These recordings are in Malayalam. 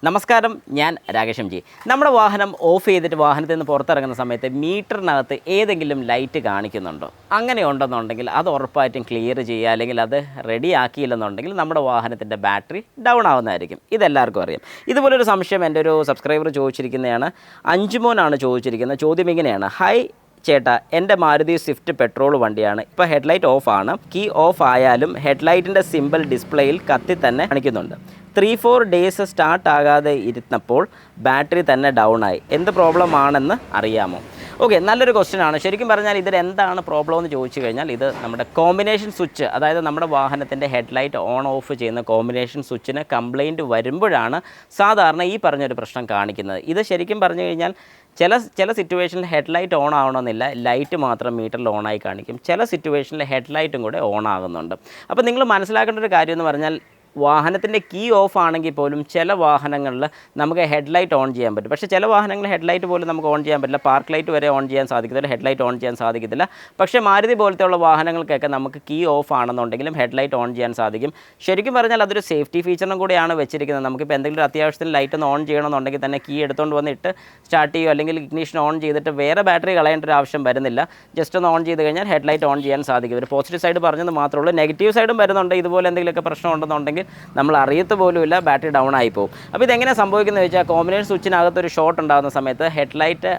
നമസ്കാരം, ഞാൻ രാകേഷ് എം ജി. നമ്മുടെ വാഹനം ഓഫ് ചെയ്തിട്ട് വാഹനത്തിൽ നിന്ന് പുറത്തിറങ്ങുന്ന സമയത്ത് മീറ്ററിനകത്ത് ഏതെങ്കിലും ലൈറ്റ് കാണിക്കുന്നുണ്ടോ? അങ്ങനെ ഉണ്ടെന്നുണ്ടെങ്കിൽ അത് ഉറപ്പായിട്ടും ക്ലിയർ ചെയ്യുക, അല്ലെങ്കിൽ അത് റെഡി ആക്കിയില്ലെന്നുണ്ടെങ്കിൽ നമ്മുടെ വാഹനത്തിൻ്റെ ബാറ്ററി ഡൗൺ ആവുന്നതായിരിക്കും. ഇതെല്ലാവർക്കും അറിയാം. ഇതുപോലൊരു സംശയം എൻ്റെ ഒരു സബ്സ്ക്രൈബർ ചോദിച്ചിരിക്കുന്നതാണ്. അഞ്ചുമോനാണ് ചോദിച്ചിരിക്കുന്നത്. ചോദ്യം ഇങ്ങനെയാണ്: ഹായ് ചേട്ടാ, എൻ്റെ മാരുതി സ്വിഫ്റ്റ് പെട്രോൾ വണ്ടിയാണ്. ഇപ്പോൾ ഹെഡ്ലൈറ്റ് ഓഫാണ്. കീ ഓഫ് ആയാലും ഹെഡ്ലൈറ്റിൻ്റെ സിമ്പിൾ ഡിസ്പ്ലേയിൽ കത്തി തന്നെ കാണിക്കുന്നുണ്ട്. 3-4 ഡേയ്സ് സ്റ്റാർട്ട് ആകാതെ ഇരുന്നപ്പോൾ ബാറ്ററി തന്നെ ഡൗൺ ആയി. എന്ത് പ്രോബ്ലം ആണെന്ന് അറിയാമോ? ഓക്കെ, നല്ലൊരു ക്വസ്റ്റ്യൻ ആണ്. ശരിക്കും പറഞ്ഞാൽ ഇതിൽ എന്താണ് പ്രോബ്ലം എന്ന് ചോദിച്ചു കഴിഞ്ഞാൽ, ഇത് നമ്മുടെ കോമ്പിനേഷൻ സ്വിച്ച്, അതായത് നമ്മുടെ വാഹനത്തിൻ്റെ ഹെഡ്ലൈറ്റ് ഓൺ ഓഫ് ചെയ്യുന്ന കോമ്പിനേഷൻ സ്വിച്ചിന് കംപ്ലയിൻറ്റ് വരുമ്പോഴാണ് സാധാരണ ഈ പറഞ്ഞൊരു പ്രശ്നം കാണിക്കുന്നത്. ഇത് ശരിക്കും പറഞ്ഞു കഴിഞ്ഞാൽ ചില സിറ്റുവേഷനിൽ ഹെഡ്ലൈറ്റ് ഓൺ ആവണമെന്നില്ല, ലൈറ്റ് മാത്രം മീറ്ററിൽ ഓണായി കാണിക്കും. ചില സിറ്റുവേഷനിൽ ഹെഡ്ലൈറ്റും കൂടെ ഓൺ ആകുന്നുണ്ട്. അപ്പോൾ നിങ്ങൾ മനസ്സിലാക്കേണ്ട ഒരു കാര്യം എന്ന് പറഞ്ഞാൽ, വാഹനത്തിൻ്റെ കീ ഓഫ് ആണെങ്കിൽ പോലും ചില വാഹനങ്ങളിൽ നമുക്ക് ഹെഡ്ലൈറ്റ് ഓൺ ചെയ്യാൻ പറ്റും. പക്ഷേ ചില വാഹനങ്ങളിൽ ഹെഡ്ലൈറ്റ് പോലും നമുക്ക് ഓൺ ചെയ്യാൻ പറ്റില്ല. പാർക്ക് ലൈറ്റ് വരെ ഓൺ ചെയ്യാൻ സാധിക്കത്തില്ല, ഹെഡ്ലൈറ്റ് ഓൺ ചെയ്യാൻ സാധിക്കത്തില്ല. പക്ഷേ മാരുതി പോലത്തെയുള്ള വാഹനങ്ങൾക്കൊക്കെ നമുക്ക് കീ ഓഫ് ആണെന്നുണ്ടെങ്കിലും ഹെഡ്ലൈറ്റ് ഓൺ ചെയ്യാൻ സാധിക്കും. ശരിക്കും പറഞ്ഞാൽ അതൊരു സേഫ്റ്റി ഫീച്ചറിനും കൂടിയാണ് വെച്ചിരിക്കുന്നത്. നമുക്കിപ്പോൾ എന്തെങ്കിലും ഒരു അത്യാവശ്യത്തിന് ലൈറ്റ് ഒന്ന് ഓൺ ചെയ്യണമെന്നുണ്ടെങ്കിൽ തന്നെ കീ എടുത്തുകൊണ്ട് വന്നിട്ട് സ്റ്റാർട്ട് ചെയ്യുക, അല്ലെങ്കിൽ ഇഗ്നിഷൻ ഓൺ ചെയ്തിട്ട് വേറെ ബാറ്ററി കളയേണ്ട ഒരു ആവശ്യം വരുന്നില്ല. ജസ്റ്റ് ഒന്ന് ഓൺ ചെയ്ത് കഴിഞ്ഞാൽ ഹെഡ്ലൈറ്റ് ഓൺ ചെയ്യാൻ സാധിക്കും. ഒരു പോസിറ്റീവ് സൈഡ് പറഞ്ഞത് മാത്രമേ ഉള്ളൂ. നെഗറ്റീവ് സൈഡും വരുന്നുണ്ട്. ഇതുപോലെ എന്തെങ്കിലുമൊക്കെ പ്രശ്നം ഉണ്ടെന്നുണ്ടെങ്കിൽ നമ്മൾ അറിയത്ത് പോലുമില്ല, ബാറ്ററി ഡൗൺ ആയി പോകും. അപ്പോൾ ഇതെങ്ങനെ സംഭവിക്കുന്നത് വെച്ചാൽ, കോമ്പിനേഷൻ സ്വിച്ചിനകത്തൊരു ഷോർട്ട് ഉണ്ടാകുന്ന സമയത്ത് ഹെഡ്ലൈറ്റ്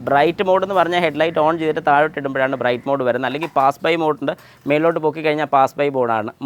ബ്രൈറ്റ് മോഡ് എന്ന് പറഞ്ഞാൽ ഹെഡ്ലൈറ്റ് ഓൺ ചെയ്തിട്ട് താഴോട്ട് ഇടുമ്പോഴാണ് ബ്രൈറ്റ് മോഡ് വരുന്നത്. അല്ലെങ്കിൽ പാസ് ബൈ മോഡുണ്ട്, മേലോട്ട് പൊക്കി കഴിഞ്ഞാൽ പാസ് ബൈ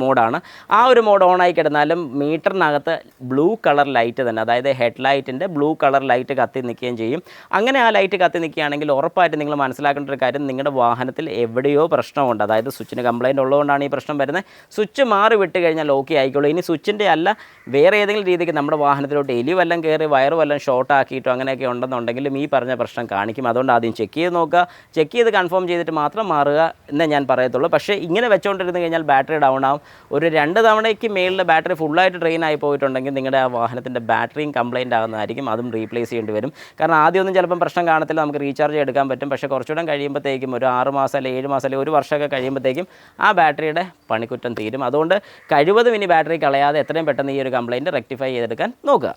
മോഡാണ്. ആ ഒരു മോഡ് ഓൺ ആയി കിടന്നാലും മീറ്ററിനകത്ത് ബ്ലൂ കളർ ലൈറ്റ് തന്നെ, അതായത് ഹെഡ്ലൈറ്റിൻ്റെ ബ്ലൂ കളർ ലൈറ്റ് കത്തി നിൽക്കുകയും ചെയ്യും. അങ്ങനെ ആ ലൈറ്റ് കത്തി നിൽക്കുകയാണെങ്കിൽ ഉറപ്പായിട്ട് നിങ്ങൾ മനസ്സിലാക്കേണ്ട ഒരു കാര്യം, നിങ്ങളുടെ വാഹനത്തിൽ എവിടെയോ പ്രശ്നമുണ്ട്. അതായത് സ്വിച്ചിന് കംപ്ലയിൻറ്റ് ഉള്ളതുകൊണ്ടാണ് ഈ പ്രശ്നം വരുന്നത്. സ്വിച്ച് മാറി വിട്ട് കഴിഞ്ഞാൽ ഓക്കെ ആയിക്കോളൂ. ഇനി സ്വിച്ചിൻ്റെ അല്ല, വേറെ ഏതെങ്കിലും രീതിക്ക് നമ്മുടെ വാഹനത്തിലോട്ട് എലി വല്ലതും കയറി വയറ് വല്ലതും ഷോർട്ട് ആക്കിയിട്ടോ അങ്ങനെയൊക്കെ ഉണ്ടെന്നുണ്ടെങ്കിലും ഈ പറഞ്ഞ പ്രശ്നം കാണിക്കും. അതുകൊണ്ട് ആദ്യം ചെക്ക് ചെയ്ത് നോക്കുക. ചെക്ക് ചെയ്ത് കൺഫേം ചെയ്തിട്ട് മാത്രം മാറുക എന്നേ ഞാൻ പറയത്തുള്ളൂ. പക്ഷേ ഇങ്ങനെ വെച്ചുകൊണ്ടിരുന്ന് കഴിഞ്ഞാൽ ബാറ്ററി ഡൗൺ ആവും. ഒരു 2 തവണയ്ക്ക് മേളിൽ ബാറ്ററി ഫുള്ളായിട്ട് ഡ്രെയിൻ ആയി പോയിട്ടുണ്ടെങ്കിൽ നിങ്ങളുടെ ആ വാഹനത്തിൻ്റെ ബാറ്ററിയും കംപ്ലയിൻ്റ് ആകുന്നതായിരിക്കും. അതും റീപ്ലേസ് ചെയ്യേണ്ടി വരും. കാരണം ആദ്യമൊന്നും ചിലപ്പം പ്രശ്നം കാണത്തില്ല, നമുക്ക് റീചാർജ് എടുക്കാൻ പറ്റും. പക്ഷേ കുറച്ചുകൂടെ കഴിയുമ്പോഴത്തേക്കും, ഒരു 6 മാസം അല്ലെങ്കിൽ 7 മാസം അല്ലെങ്കിൽ 1 വർഷമൊക്കെ കഴിയുമ്പോഴത്തേക്കും ആ ബാറ്ററിയുടെ പണിക്കുറ്റം തീരും. അതുകൊണ്ട് കഴിവതും ഇനി ബാറ്ററി കളയാതെ എത്രയും പെട്ടെന്ന് ഈ ഒരു കംപ്ലയിൻറ്റ് റെക്ടിഫൈ ചെയ്തെടുക്കാൻ നോക്കുക.